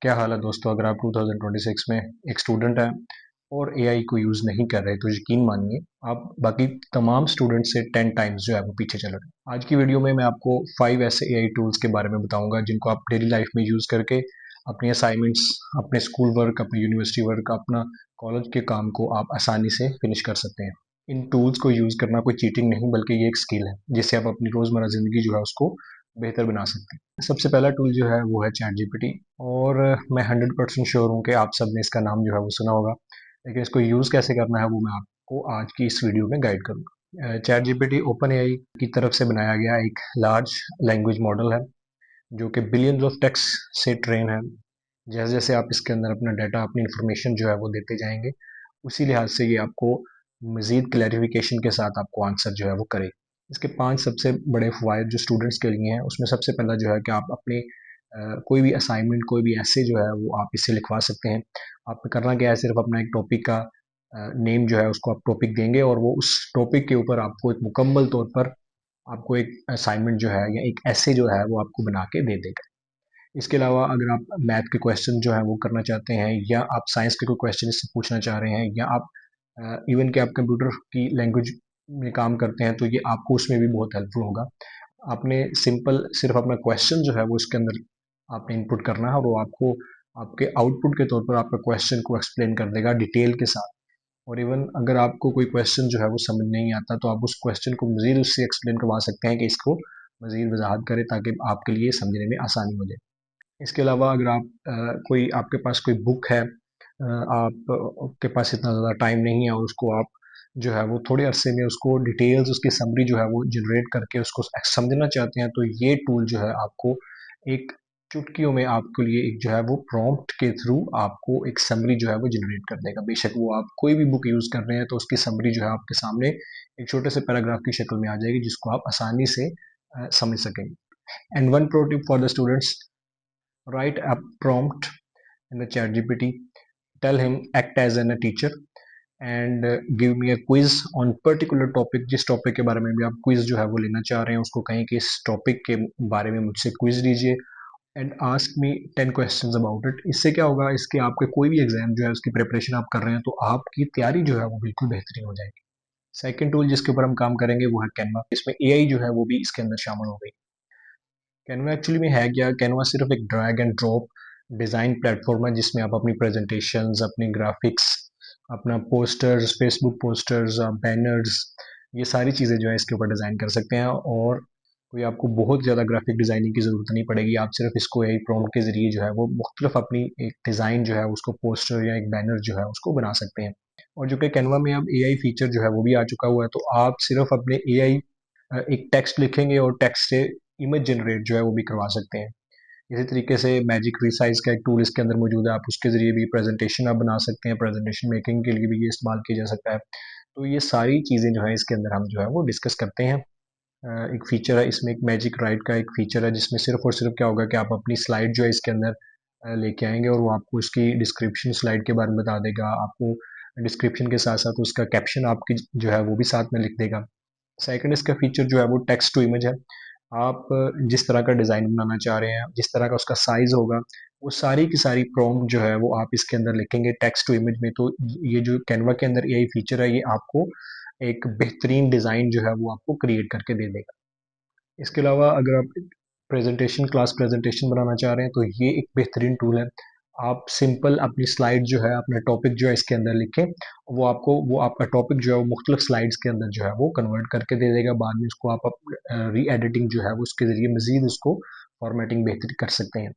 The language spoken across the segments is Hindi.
क्या हाल है दोस्तों। अगर आप 2026 में एक स्टूडेंट हैं और एआई को यूज़ नहीं कर रहे तो यकीन मानिए आप बाकी तमाम स्टूडेंट से 10 टाइम्स जो है वो पीछे चल रहे हैं। आज की वीडियो में मैं आपको 5 ऐसे एआई टूल्स के बारे में बताऊंगा जिनको आप डेली लाइफ में यूज़ करके अपनी असाइनमेंट्स, अपने स्कूल वर्क, अपनी यूनिवर्सिटी वर्क, अपना कॉलेज के काम को आप आसानी से फिनिश कर सकते हैं। इन टूल्स को यूज़ करना कोई चीटिंग नहीं बल्कि ये एक स्किल है जिससे आप अपनी रोज़मर्रा ज़िंदगी जो है उसको बेहतर बना सकते हैं। सबसे पहला टूल जो है वो है चैट जीपीटी। और मैं 100% श्योर हूँ कि आप सब ने इसका नाम जो है वो सुना होगा, लेकिन इसको यूज़ कैसे करना है वो मैं आपको आज की इस वीडियो में गाइड करूँगा। चैट जीपीटी ओपन एआई की तरफ से बनाया गया एक लार्ज लैंग्वेज मॉडल है जो कि बिलियंस ऑफ टेक्स्ट से ट्रेन है। जैसे जैसे आप इसके अंदर अपना डाटा, अपनी इंफॉर्मेशन जो है वो देते जाएंगे, उसी लिहाज से ये आपको मज़ीद क्लैरिफिकेशन के साथ आपको आंसर जो है वो करे। इसके 5 सबसे बड़े फ़वाइद जो स्टूडेंट्स के लिए हैं, उसमें सबसे पहला जो है कि आप अपनी कोई भी असाइनमेंट, कोई भी ऐसे जो है वो आप इससे लिखवा सकते हैं। आपको करना क्या है, सिर्फ अपना एक टॉपिक का नेम जो है उसको आप टॉपिक देंगे और वो उस टॉपिक के ऊपर आपको एक मुकम्मल तौर पर आपको एक असाइनमेंट जो है या एक ऐसे जो है वो आपको बना के दे देगा। इसके अलावा अगर आप मैथ के क्वेश्चन जो है वो करना चाहते हैं या आप साइंस के कोई क्वेश्चन इससे पूछना चाह रहे हैं या आप इवन कि आप कंप्यूटर की लैंग्वेज में काम करते हैं तो ये आपको उसमें भी बहुत हेल्पफुल होगा। आपने सिंपल सिर्फ अपना क्वेश्चन जो है वो इसके अंदर आपने इनपुट करना है और वो आपको आपके आउटपुट के तौर पर आपका क्वेश्चन को एक्सप्लेन कर देगा डिटेल के साथ। और इवन अगर आपको कोई क्वेश्चन जो है वो समझ नहीं आता तो आप उस क्वेश्चन को मज़ीद उससे एक्सप्लेन करवा सकते हैं कि इसको मज़ीद वजाहत करें ताकि आपके लिए समझने में आसानी हो जाए। इसके अलावा अगर आप कोई आपके पास कोई बुक है, आपके पास इतना ज़्यादा टाइम नहीं है और उसको आप जो है वो थोड़े अरसे में उसको डिटेल्स, उसकी समरी जो है वो जनरेट करके उसको समझना चाहते हैं, तो ये टूल जो है आपको एक चुटकियों में आपके लिए एक जो है वो प्रॉम्प्ट के थ्रू आपको एक समरी जो है वो जनरेट कर देगा। बेशक वो आप कोई भी बुक यूज़ कर रहे हैं तो उसकी समरी जो है आपके सामने एक छोटे से पैराग्राफ की शक्ल में आ जाएगी जिसको आप आसानी से समझ सकेंगे। And one pro tip for the students: write a prompt in the chat gpt, tell him act as a teacher and give me a quiz on particular topic। जिस टॉपिक के बारे में भी आप क्विज जो है वो लेना चाह रहे हैं उसको कहें कि इस टॉपिक के बारे में मुझसे क्विज लीजिए and ask me 10 questions about it. इससे क्या होगा, इसके आपके कोई भी एग्जाम जो है उसकी प्रिपरेशन आप कर रहे हैं तो आपकी तैयारी जो है वो बिल्कुल बेहतरीन हो जाएगी। सेकंड टूल जिसके ऊपर हम काम करेंगे वो है कैनवा। इसमें एआई जो है वो भी इसके अंदर शामिल हो गई। कैनवा एक्चुअली में है क्या? कैनवा सिर्फ एक drag and drop design platform है जिसमें आप अपनी प्रेजेंटेशंस, अपनी ग्राफिक्स, अपना पोस्टर्स, फेसबुक पोस्टर्स, बैनर्स, ये सारी चीज़ें जो है इसके ऊपर डिज़ाइन कर सकते हैं और कोई आपको बहुत ज़्यादा ग्राफिक डिज़ाइनिंग की ज़रूरत नहीं पड़ेगी। आप सिर्फ इसको एक प्रॉम्प्ट के ज़रिए जो है वो मुख्तलिफ अपनी एक डिज़ाइन जो है उसको पोस्टर या एक बैनर जो है उसको बना सकते हैं। और जो कि कैनवा में अब एआई फीचर जो है वो भी आ चुका हुआ है, तो आप सिर्फ अपने एआई एक टेक्स्ट लिखेंगे और टेक्स्ट से इमेज जनरेट जो है वो भी करवा सकते हैं। इसी तरीके से मैजिक रिसाइज का एक टूल इसके अंदर मौजूद है, आप उसके ज़रिए भी प्रेजेंटेशन आप बना सकते हैं, प्रेजेंटेशन मेकिंग के लिए भी ये इस्तेमाल किया जा सकता है। तो ये सारी चीज़ें जो है इसके अंदर हम जो है वो डिस्कस करते हैं। एक फ़ीचर है इसमें, एक मैजिक राइट का एक फ़ीचर है जिसमें सिर्फ और सिर्फ क्या होगा कि आप अपनी स्लाइड जो है इसके अंदर लेके आएंगे और वो आपको उसकी डिस्क्रिप्शन स्लाइड के बारे में बता देगा। आपको डिस्क्रिप्शन के साथ साथ उसका कैप्शन आपकी जो है वो भी साथ में लिख देगा। सेकंड इसका फीचर जो है वो टेक्स्ट टू इमेज है। आप जिस तरह का डिज़ाइन बनाना चाह रहे हैं, जिस तरह का उसका साइज़ होगा, वो सारी की सारी प्रॉम्प्ट जो है वो आप इसके अंदर लिखेंगे टेक्स्ट टू इमेज में। तो ये जो कैनवा के अंदर एआई फीचर है ये आपको एक बेहतरीन डिज़ाइन जो है वो आपको क्रिएट करके दे देगा। इसके अलावा अगर आप प्रेजेंटेशन, क्लास प्रेजेंटेशन बनाना चाह रहे हैं तो ये एक बेहतरीन टूल है। आप सिंपल अपनी स्लाइड जो है, अपना टॉपिक जो है इसके अंदर लिखें, वो आपका टॉपिक जो है वो मुख्तलिफ स्लाइड्स के अंदर जो है वो कन्वर्ट करके दे देगा। बाद में उसको आप री एडिटिंग जो है वो उसके ज़रिए मज़ीद उसको फॉर्मेटिंग बेहतर कर सकते हैं।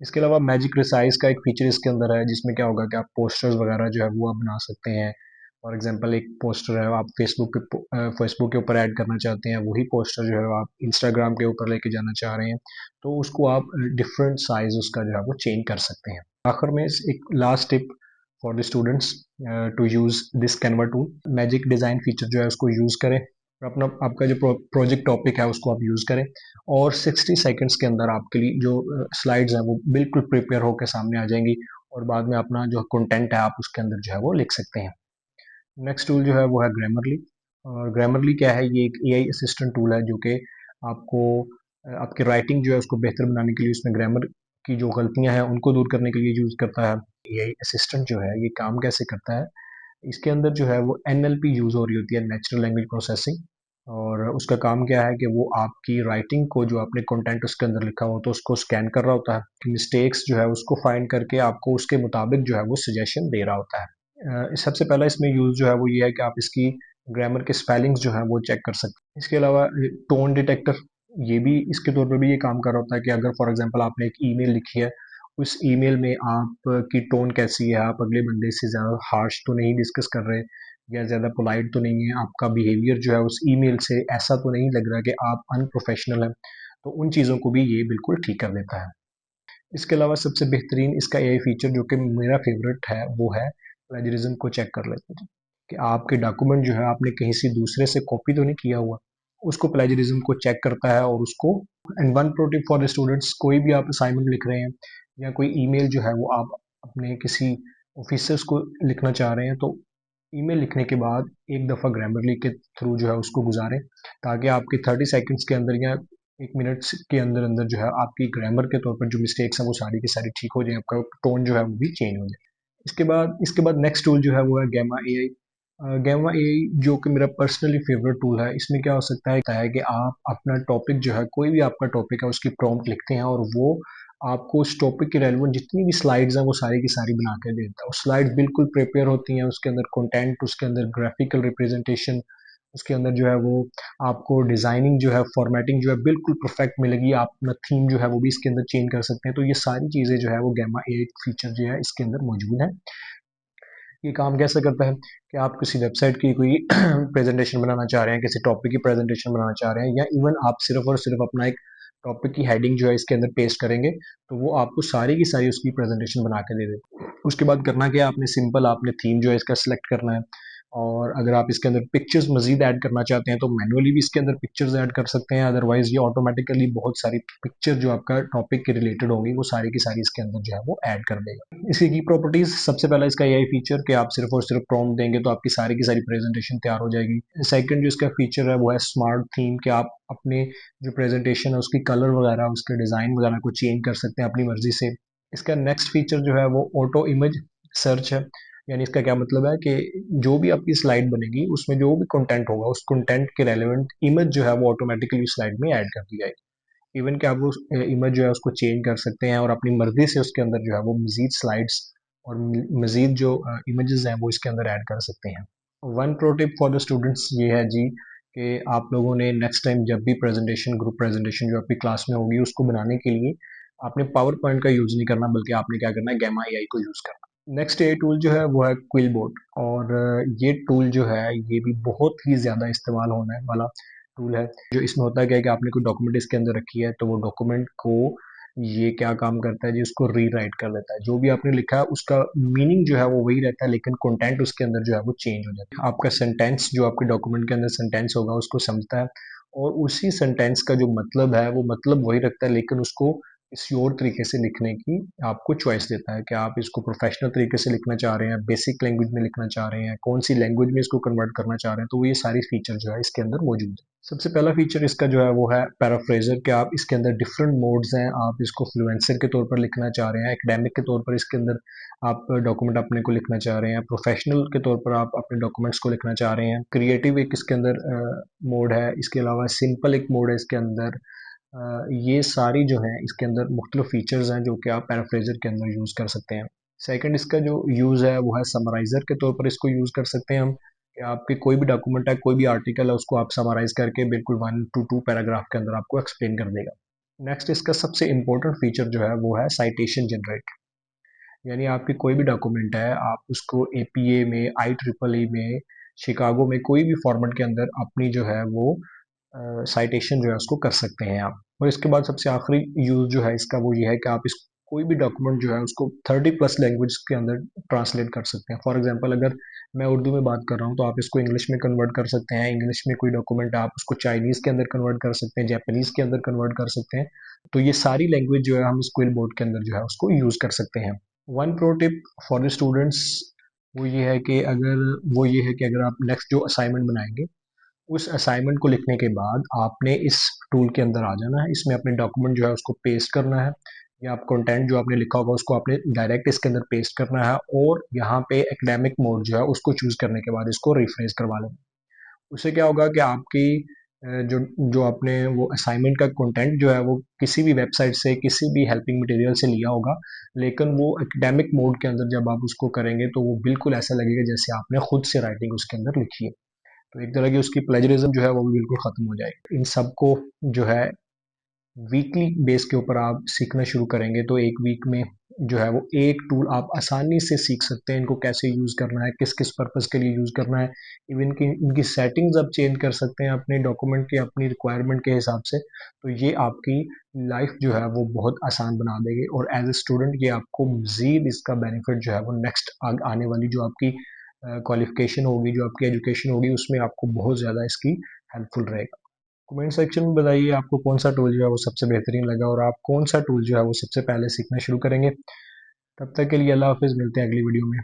इसके अलावा मैजिक रिसाइज का एक फीचर इसके अंदर है जिसमें क्या होगा कि आप पोस्टर्स वगैरह जो है वो आप बना सकते हैं। फॉर एग्जांपल एक पोस्टर है आप फेसबुक के ऊपर ऐड करना चाहते हैं, वही पोस्टर जो है आप इंस्टाग्राम के ऊपर लेके जाना चाह रहे हैं, तो उसको आप डिफरेंट साइज उसका जो है वो चेंज कर सकते हैं। आखिर में एक last tip for the students to use this Canva tool: magic design feature जो है उसको यूज़ करें और अपना आपका जो प्रोजेक्ट टॉपिक है उसको आप यूज़ करें और 60 सेकंड्स के अंदर आपके लिए जो स्लाइड्स हैं वो बिल्कुल प्रिपेयर होकर सामने आ जाएंगी और बाद में अपना जो कंटेंट है आप उसके अंदर जो है वो लिख सकते हैं। नेक्स्ट टूल जो है वो है ग्रामरली। और ग्रामरली क्या है, ये एक एआई असिस्टेंट टूल है जो कि आपको आपकी राइटिंग जो है उसको बेहतर बनाने के लिए उसमें ग्रामर की जो गलतियां हैं उनको दूर करने के लिए यूज़ करता है। एआई असिस्टेंट जो है ये काम कैसे करता है, इसके अंदर जो है वो एनएलपी यूज़ हो रही होती है, नेचुरल लैंग्वेज प्रोसेसिंग। और उसका काम क्या है कि वो आपकी राइटिंग को, जो आपने कंटेंट उसके अंदर लिखा हो तो उसको स्कैन कर रहा होता है, मिस्टेक्स जो है उसको फाइंड करके आपको उसके मुताबिक जो है वो सजेशन दे रहा होता है। सबसे पहला इसमें यूज़ जो है वो ये है कि आप इसकी ग्रामर के स्पेलिंग्स जो है वो चेक कर सकते हैं। इसके अलावा टोन डिटेक्टर, ये भी इसके तौर पर भी ये काम कर रहा होता है कि अगर फॉर एग्जांपल आपने एक ईमेल लिखी है, उस ईमेल में आपकी टोन कैसी है, आप अगले बंदे से ज़्यादा हार्श तो नहीं डिस्कस कर रहे या ज़्यादा पोलाइट तो नहीं है, आपका बिहेवियर जो है उस ईमेल से ऐसा तो नहीं लग रहा कि आप अनप्रोफेशनल हैं, तो उन चीज़ों को भी ये बिल्कुल ठीक कर देता है। इसके अलावा सबसे बेहतरीन इसका एआई फीचर जो कि मेरा फेवरेट है वो है प्लेजरिज्म को चेक कर लेते हैं कि आपके डॉक्यूमेंट जो है आपने कहीं से दूसरे से कॉपी तो नहीं किया हुआ, उसको प्लेजरिज्म को चेक करता है और उसको। And one pro tip for the students, कोई भी आप असाइनमेंट लिख रहे हैं या कोई ईमेल जो है वो आप अपने किसी ऑफिसर्स को लिखना चाह रहे हैं, तो ईमेल लिखने के बाद एक दफ़ा ग्रामरली के थ्रू जो है उसको गुजारें, ताकि आपके 30 सेकंड्स के अंदर या 1 मिनट के अंदर अंदर जो है आपकी ग्रामर के तौर पर जो मिस्टेक्स हैं वो सारी की सारी ठीक हो जाए, आपका टोन जो है वो भी चेंज हो जाए। इसके बाद नेक्स्ट टूल जो है वो है गैमा एआई। गैमा एआई जो कि मेरा पर्सनली फेवरेट टूल है, इसमें क्या हो सकता है कि आप अपना टॉपिक जो है, कोई भी आपका टॉपिक है उसकी प्रॉम्प्ट लिखते हैं और वो आपको उस टॉपिक के रेलिवेंट जितनी भी स्लाइड्स हैं वो सारी की सारी बना के देता है। और स्लाइड्स बिल्कुल प्रिपेयर होती हैं, उसके अंदर कंटेंट, उसके अंदर ग्राफिकल रिप्रेजेंटेशन, उसके अंदर जो है वो आपको डिज़ाइनिंग जो है, फॉर्मेटिंग जो है बिल्कुल परफेक्ट मिलेगी। आप अपना थीम जो है वो भी इसके अंदर चेंज कर सकते हैं। तो ये सारी चीज़ें जो है वो गैमा एआई फीचर जो है इसके अंदर मौजूद है। ये काम कैसे करता है कि आप किसी वेबसाइट की कोई प्रेजेंटेशन बनाना चाह रहे हैं, किसी टॉपिक की प्रेजेंटेशन बनाना चाह रहे हैं, या इवन आप सिर्फ और सिर्फ अपना एक टॉपिक की हेडिंग जो है इसके अंदर पेस्ट करेंगे, तो वो आपको सारी की सारी उसकी प्रेजेंटेशन बना के दे देगा। उसके बाद करना क्या है, आपने सिंपल आपने थीम जो है इसका सिलेक्ट करना है। और अगर आप इसके अंदर पिक्चर्स मजीद ऐड करना चाहते हैं तो मैनुअली भी इसके अंदर पिक्चर्स ऐड कर सकते हैं, अदरवाइज ये ऑटोमेटिकली बहुत सारी पिक्चर जो आपका टॉपिक के रिलेटेड होंगी वो सारी की सारी इसके अंदर जो है वो ऐड कर देगा। इसकी की प्रॉपर्टीज, सबसे पहला इसका यही फीचर कि आप सिर्फ और सिर्फ प्रॉम्प्ट देंगे तो आपकी सारी की सारी प्रेजेंटेशन तैयार हो जाएगी। सेकंड जो इसका फीचर है वो है स्मार्ट थीम, कि आप अपने जो प्रेजेंटेशन है उसकी कलर वगैरह, उसके डिज़ाइन वगैरह को चेंज कर सकते हैं अपनी मर्जी से। इसका नेक्स्ट फीचर जो है वो ऑटो इमेज सर्च है। यानी इसका क्या मतलब है कि जो भी आपकी स्लाइड बनेगी उसमें जो भी कंटेंट होगा उस कंटेंट के रेलेवेंट इमेज जो है वो ऑटोमेटिकली स्लाइड में ऐड कर दी जाएगी। इवन कि आप उस इमेज जो है उसको चेंज कर सकते हैं और अपनी मर्जी से उसके अंदर जो है वो मजीद स्लाइड्स और मजीद जो इमेजेस हैं वो इसके अंदर ऐड कर सकते हैं। One pro tip for the students ये है जी कि आप लोगों ने नेक्स्ट टाइम जब भी प्रेजेंटेशन, ग्रुप प्रेजेंटेशन जो आपकी क्लास में होगी उसको बनाने के लिए आपने पावर पॉइंट का यूज़ नहीं करना, बल्कि आपने क्या करना है, गैमा एआई को यूज़ करना। नेक्स्ट ए टूल जो है वो है क्विल बोर्ड। और ये टूल जो है ये भी बहुत ही ज़्यादा इस्तेमाल होने वाला टूल है। जो इसमें होता है क्या है कि आपने कोई डॉक्यूमेंट इसके अंदर रखी है, तो वो डॉक्यूमेंट को ये क्या काम करता है जी, उसको रीराइट कर देता है। जो भी आपने लिखा है उसका मीनिंग जो है वो वही रहता है, लेकिन कंटेंट उसके अंदर जो है वो चेंज हो जाता है। आपका सेंटेंस जो आपके डॉक्यूमेंट के अंदर सेंटेंस होगा उसको समझता है और उसी सेंटेंस का जो मतलब है वो मतलब वही रखता है, लेकिन उसको किसी और तरीके से लिखने की आपको चॉइस देता है कि आप इसको प्रोफेशनल तरीके से लिखना चाह रहे हैं, बेसिक लैंग्वेज में लिखना चाह रहे हैं, कौन सी लैंग्वेज में इसको कन्वर्ट करना चाह रहे हैं। तो वो ये सारी फीचर जो है इसके अंदर मौजूद है। सबसे पहला फीचर इसका जो है वो है पैराफ्रेजर, कि आप इसके अंदर डिफरेंट मोड्स हैं। आप इसको फ्लुएंसर के तौर पर लिखना चाह रहे हैं, एकेडमिक के तौर पर इसके अंदर आप डॉक्यूमेंट अपने को लिखना चाह रहे हैं, प्रोफेशनल के तौर पर आप अपने डॉक्यूमेंट्स को लिखना चाह रहे हैं, क्रिएटिव एक इसके अंदर मोड है, इसके अलावा सिंपल एक मोड है इसके अंदर। ये सारी जो हैं इसके अंदर मुख्तलिफ फीचर्स हैं जो कि आप पैराफ्रेजर के अंदर यूज़ कर सकते हैं। सेकंड इसका जो यूज़ है वो है समराइज़र के तौर पर इसको यूज़ कर सकते हैं हम, कि आपके कोई भी डॉक्यूमेंट है, कोई भी आर्टिकल है, उसको आप समराइज़ करके बिल्कुल 1 to 2 पैराग्राफ के अंदर आपको एक्सप्लेन कर देगा। नेक्स्ट इसका सबसे इम्पोर्टेंट फीचर जो है वो है साइटेशन जनरेट। यानी आपकी कोई भी डॉक्यूमेंट है, आप उसको एपीए में, IEEE में, शिकागो में, कोई भी फॉर्मेट के अंदर अपनी जो है वो साइटेशन जो है उसको कर सकते हैं आप। और इसके बाद सबसे आखिरी यूज़ जो है इसका वो ये है कि आप इस कोई भी डॉक्यूमेंट जो है उसको 30+ लैंग्वेज के अंदर ट्रांसलेट कर सकते हैं। फॉर एग्जांपल अगर मैं उर्दू में बात कर रहा हूँ तो आप इसको इंग्लिश में कन्वर्ट कर सकते हैं, इंग्लिश में कोई डॉक्यूमेंट आप उसको चाइनीज़ के अंदर कन्वर्ट कर सकते हैं, जापानीज़ के अंदर कन्वर्ट कर सकते हैं। तो ये सारी लैंग्वेज जो है हम इस क्विल बोर्ड के अंदर जो है उसको यूज़ कर सकते हैं। One pro tip for the students वो ये है कि अगर आप नेक्स्ट जो असाइनमेंट बनाएंगे, उस असाइनमेंट को लिखने के बाद आपने इस टूल के अंदर आ जाना है, इसमें अपने डॉक्यूमेंट जो है उसको पेस्ट करना है, या आप कंटेंट जो आपने लिखा होगा उसको आपने डायरेक्ट इसके अंदर पेस्ट करना है और यहाँ पे एकेडमिक मोड जो है उसको चूज़ करने के बाद इसको रिफ्रेश करवा लेना। उससे क्या होगा कि आपकी जो जो आपने वो असाइनमेंट का कंटेंट जो है वो किसी भी वेबसाइट से किसी भी हेल्पिंग मटेरियल से लिया होगा, लेकिन वो एकेडमिक मोड के अंदर जब आप उसको करेंगे तो वो बिल्कुल ऐसा लगेगा जैसे आपने खुद से राइटिंग उसके अंदर लिखी है। तो एक तरह की उसकी प्लेजरिज्म जो है वो भी बिल्कुल ख़त्म हो जाएगी। इन सबको जो है वीकली बेस के ऊपर आप सीखना शुरू करेंगे तो एक वीक में जो है वो एक टूल आप आसानी से सीख सकते हैं, इनको कैसे यूज़ करना है, किस किस पर्पज़ के लिए यूज़ करना है। इवन कि इनकी सेटिंग्स आप चेंज कर सकते हैं अपने डॉक्यूमेंट की अपनी रिक्वायरमेंट के हिसाब से। तो ये आपकी लाइफ जो है वो बहुत आसान बना देगी और एज ए स्टूडेंट ये आपको मज़ीद इसका बेनिफिट जो है वो नेक्स्ट आने वाली जो आपकी क्वालिफिकेशन होगी, जो आपकी एजुकेशन होगी, उसमें आपको बहुत ज़्यादा इसकी हेल्पफुल रहेगा। कमेंट सेक्शन में बताइए आपको कौन सा टूल जो है वो सबसे बेहतरीन लगा और आप कौन सा टूल जो है वो सबसे पहले सीखना शुरू करेंगे। तब तक के लिए अल्लाह हाफिज़, मिलते हैं अगली वीडियो में।